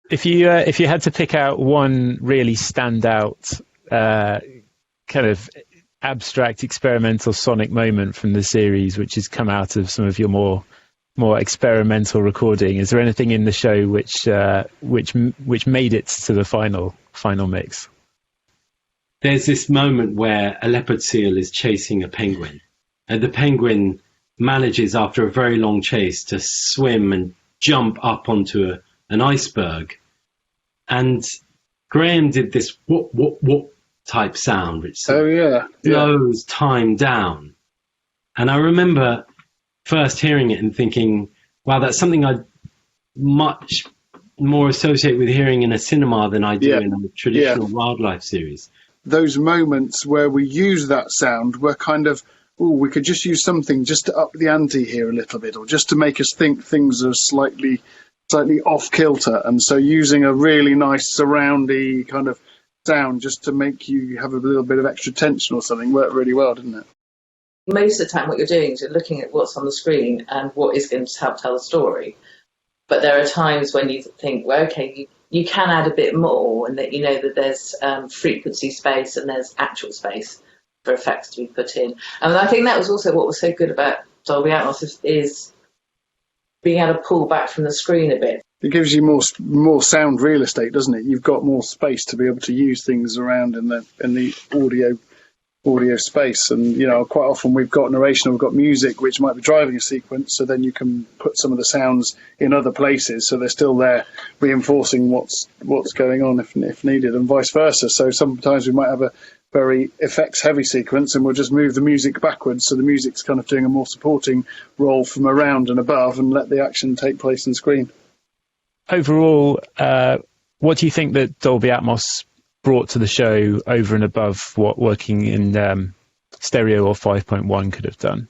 If you had to pick out one really standout kind of abstract experimental sonic moment from the series, which has come out of some of your more experimental recording, is there anything in the show which made it to the final mix? There's this moment where a leopard seal is chasing a penguin, and the penguin manages, after a very long chase, to swim and jump up onto an iceberg. And Graham did this whoop type sound, which slows time down. And I remember first hearing it and thinking, wow, that's something I much more associate with hearing in a cinema than I do in a traditional wildlife series. Those moments where we use that sound, we're kind of, we could just use something just to up the ante here a little bit, or just to make us think things are slightly off kilter. And so using a really nice surroundy kind of sound just to make you have a little bit of extra tension or something worked really well, didn't it? Most of the time what you're doing is you're looking at what's on the screen and what is going to help tell the story. But there are times when you think, well, okay, you can add a bit more, and that you know that there's frequency space and there's actual space for effects to be put in. And I think that was also what was so good about Dolby Atmos is being able to pull back from the screen a bit. It gives you more sound real estate, doesn't it? You've got more space to be able to use things around in the audio space. And quite often we've got narration or we've got music which might be driving a sequence, so then you can put some of the sounds in other places so they're still there reinforcing what's going on if needed, and vice versa. So sometimes we might have a very effects heavy sequence and we'll just move the music backwards, so the music's kind of doing a more supporting role from around and above, and let the action take place on screen. Overall, what do you think that Dolby Atmos brought to the show over and above what working in stereo or 5.1 could have done?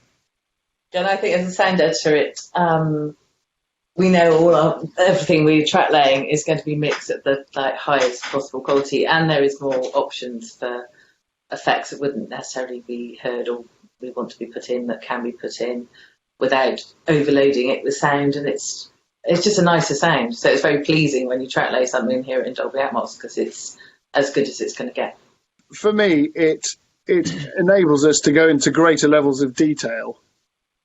And I think as a sound editor, we know everything we track laying is going to be mixed at the highest possible quality, and there is more options for effects that wouldn't necessarily be heard or we want to be put in, that can be put in without overloading it with sound, and it's just a nicer sound. So it's very pleasing when you track lay something and hear it in Dolby Atmos, because it's as good as it's going to get. For me, it enables us to go into greater levels of detail,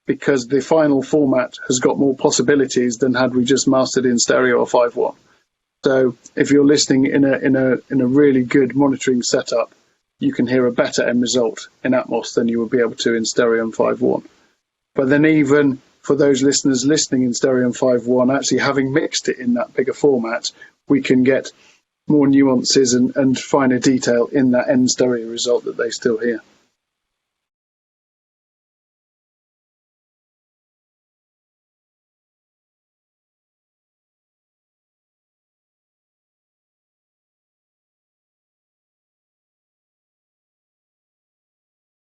because the final format has got more possibilities than had we just mastered in stereo or 5.1. So if you're listening in a really good monitoring setup, you can hear a better end result in Atmos than you would be able to in stereo and 5.1. But then even for those listeners listening in stereo and 5.1, actually having mixed it in that bigger format, we can get more nuances and finer detail in that end stereo result that they still hear.